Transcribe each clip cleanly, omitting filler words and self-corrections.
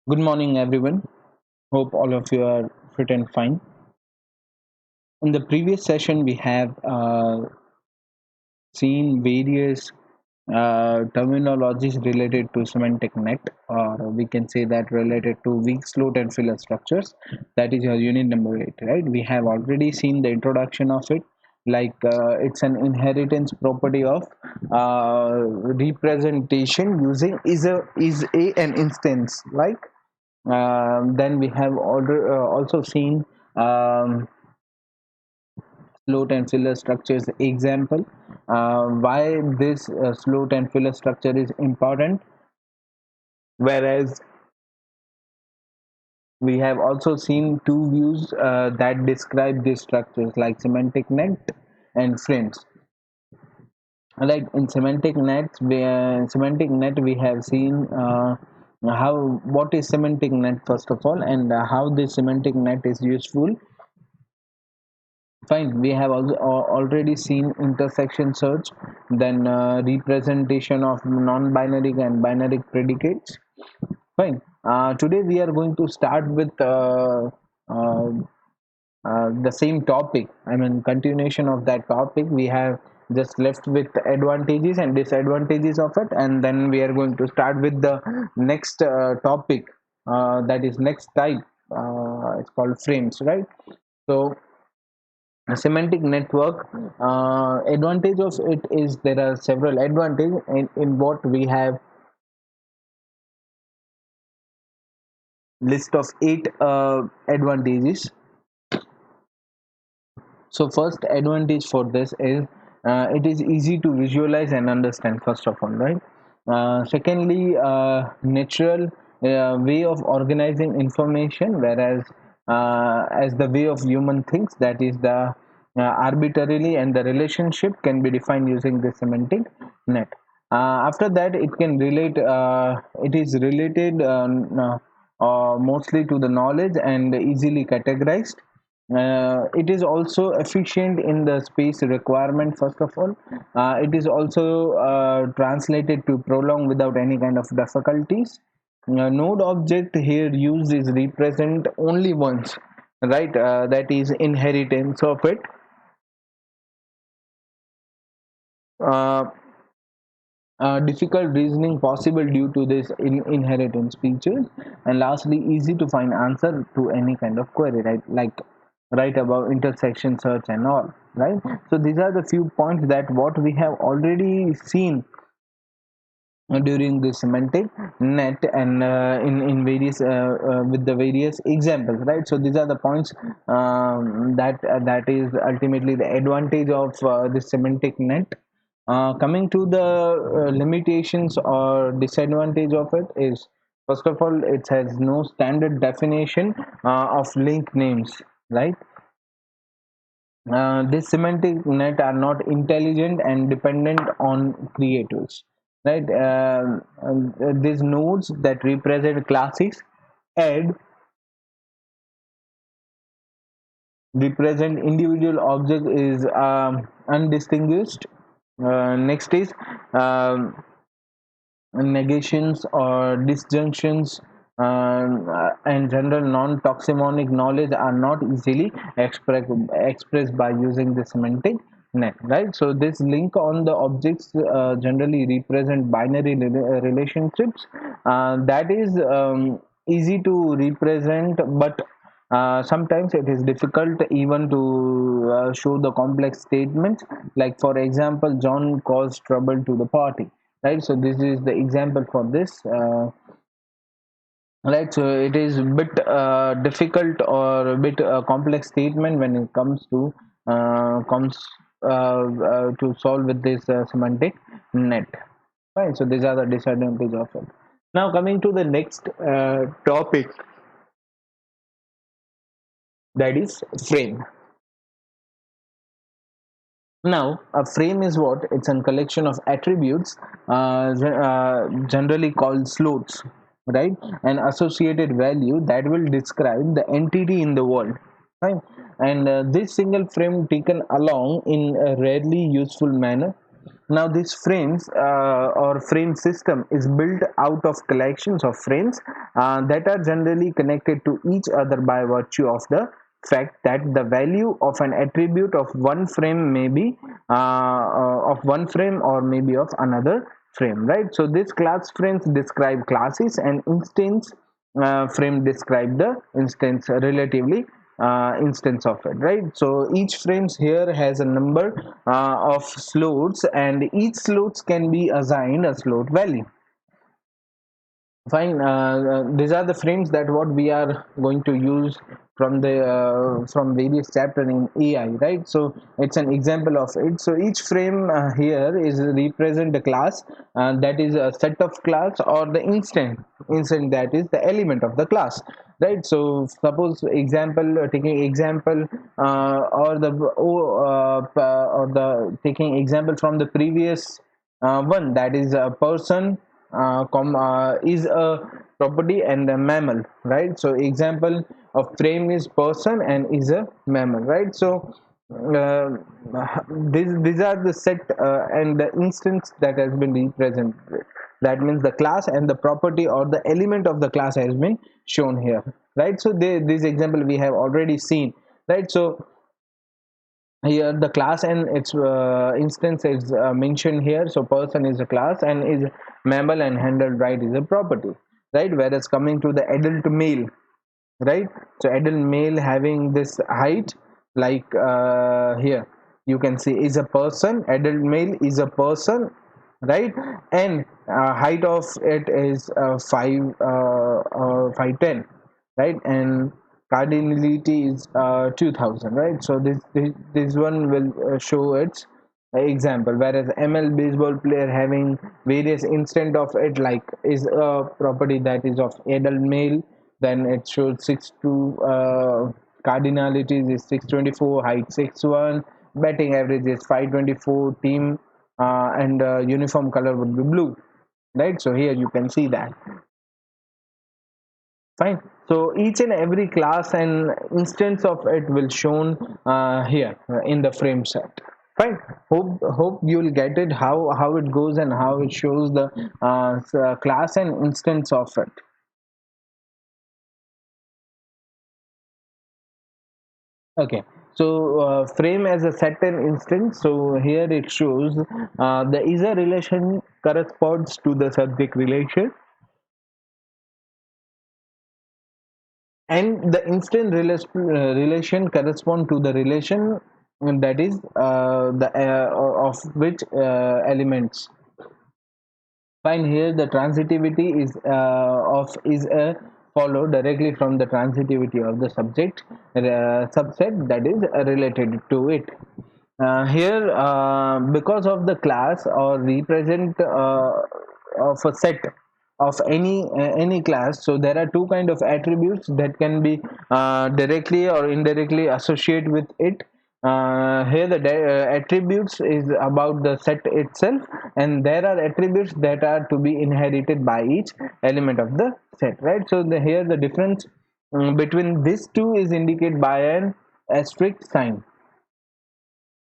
Good morning, everyone. Hope all of you are fit and fine. In the previous session, we have seen various terminologies related to semantic net, or we can say that related to weak slot and filler structures. That is your unit number 8, right? We have already seen the introduction of it, like it's an inheritance property of representation using is a an instance, like then we have also seen um, slot and filler structures example. Why this slot and filler structure is important, whereas we have also seen two views that describe these structures, like semantic net and frames. Like in semantic net we have seen how what is semantic net first of all, and how this semantic net is useful. Fine, we have also already seen intersection search, then representation of non-binary and binary predicates. Fine. Today we are going to start with uh, the same topic. I mean, continuation of that topic. We have just left with the advantages and disadvantages of it, and then we are going to start with the next topic. That is next type. It's called frames, right? So a semantic network, advantage of it is there are several advantages in what we have list of 8 advantages. So first advantage for this is it is easy to visualize and understand, first of all, right? Secondly, natural way of organizing information, whereas as the way of human thinks, that is the arbitrarily, and the relationship can be defined using the semantic net. After that, it is related mostly to the knowledge and easily categorized. It is also efficient in the space requirement, first of all. It is also translated to prolong without any kind of difficulties. Node object here used is represent only once, right? That is inheritance of it. uh, Difficult reasoning possible due to this inheritance features. And lastly, easy to find answer to any kind of query, right? Like right above intersection search and all, right? So these are the few points that what we have already seen during the semantic net, and in various with the various examples, right? So these are the points that is ultimately the advantage of the semantic net. Coming to the limitations or disadvantage of it is, first of all, it has no standard definition of link names, right? This semantic net are not intelligent and dependent on creators, right? These nodes that represent classes and represent individual object is undistinguished. Next is um, negations or disjunctions, and general non-toximonic knowledge are not easily expressed by using the semantic net, right? So this link on the objects generally represent binary relationships that is easy to represent, but sometimes it is difficult even to show the complex statements, like for example, John caused trouble to the party, right? So this is the example for this, right? So it is a bit difficult or a bit complex statement when it comes to solve with this semantic net, right? So these are the disadvantage of it. Now coming to the next topic, that is frame. Now, a frame is what? It's a collection of attributes, generally called slots, right? An associated value that will describe the entity in the world, right? And this single frame taken along in a rarely useful manner. Now, this frames or frame system is built out of collections of frames that are generally connected to each other by virtue of the fact that the value of an attribute of one frame may be of one frame or maybe of another frame, right? So this class frames describe classes, and instance frame describe the instance relatively instance of it, right? So each frames here has a number of slots, and each slots can be assigned a slot value. Fine. These are the frames that what we are going to use from various chapter in AI, right? So it's an example of it. So each frame here is represent a class, that is a set of class, or the instant that is the element of the class, right? So suppose example, taking example, or the taking example from the previous one, that is a person is a property and a mammal, right? So example of frame is person and is a mammal, right? So uh, these are the set and the instance that has been represented. That means the class and the property or the element of the class has been shown here, right? So this example we have already seen, right? So here the class and its instance is mentioned here. So person is a class and is mammal, and handled right is a property, right? Whereas coming to the adult male, right? So adult male having this height, like here you can see is a person, adult male is a person, right? And height of it is 5'10", right? And cardinality is 2000, right? So this one will show its example. Whereas ML baseball player having various instant of it, like is a property that is of adult male, then it shows 6'2", cardinalities is 624, height 6'1", batting average is 524, team and uniform color would be blue, right? So here you can see that. Fine. So each and every class and instance of it will shown here in the frame set. Fine. Hope you'll get it, how it goes and how it shows the class and instance of it. Okay. So frame as a set and instance. So here it shows the is a relation corresponds to the subject relation, and the instant relation correspond to the relation that is the of which elements. Fine. Here the transitivity is of is a follow directly from the transitivity of the subject subset that is related to it. Here because of the class or represent of a set of any class, so there are two kind of attributes that can be directly or indirectly associated with it. Here the attributes is about the set itself, and there are attributes that are to be inherited by each element of the set, right? So here the difference between these two is indicated by an asterisk sign.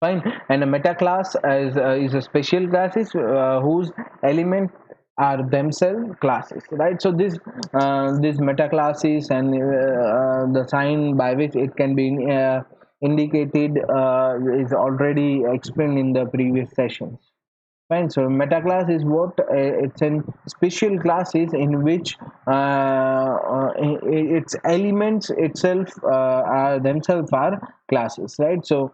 Fine. And a meta class is a special classes whose element are themselves classes, right? So this meta classes and the sign by which it can be indicated is already explained in the previous sessions. Fine. So meta class is what it's an special classes in which its elements itself are themselves are classes, right? So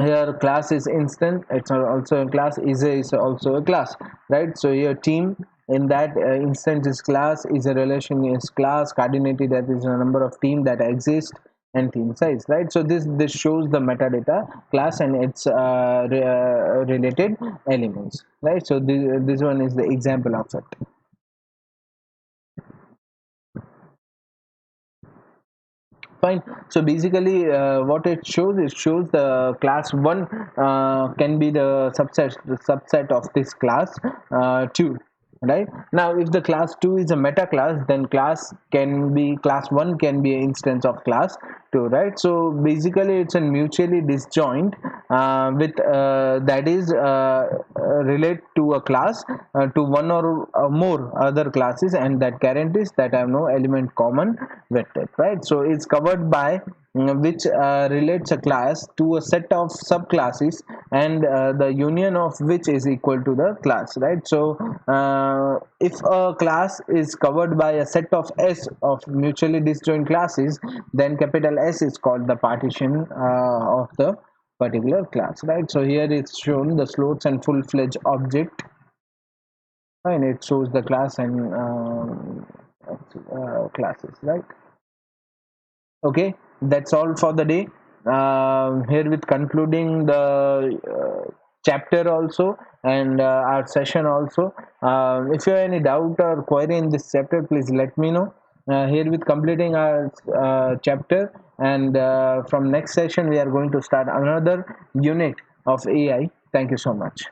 here class is instant, it's also a class, is also a class, right? So your team in that instant is class, is a relation is class, coordinated that is a number of team that exist, and team size, right? So this shows the metadata class and its related elements, right? So this one is the example of it. Fine. So basically what it shows the class 1 can be the subset of this class 2, right? Now if the class 2 is a meta class, then class 1 can be an instance of class two, right? So basically it's a mutually disjoint with that is relate to a class to one or more other classes, and that guarantees that I have no element common with it, right? So it's covered by which relates a class to a set of subclasses, and the union of which is equal to the class, right? So if a class is covered by a set of S of mutually disjoint classes, then capital S is called the partition of the particular class, right? So here it's shown the floats and full-fledged object, and it shows the class and classes, right? Okay, that's all for the day. Here with concluding the chapter also, and our session also. If you have any doubt or query in this chapter, please let me know. Here with completing our chapter, and from next session we are going to start another unit of AI. Thank you so much.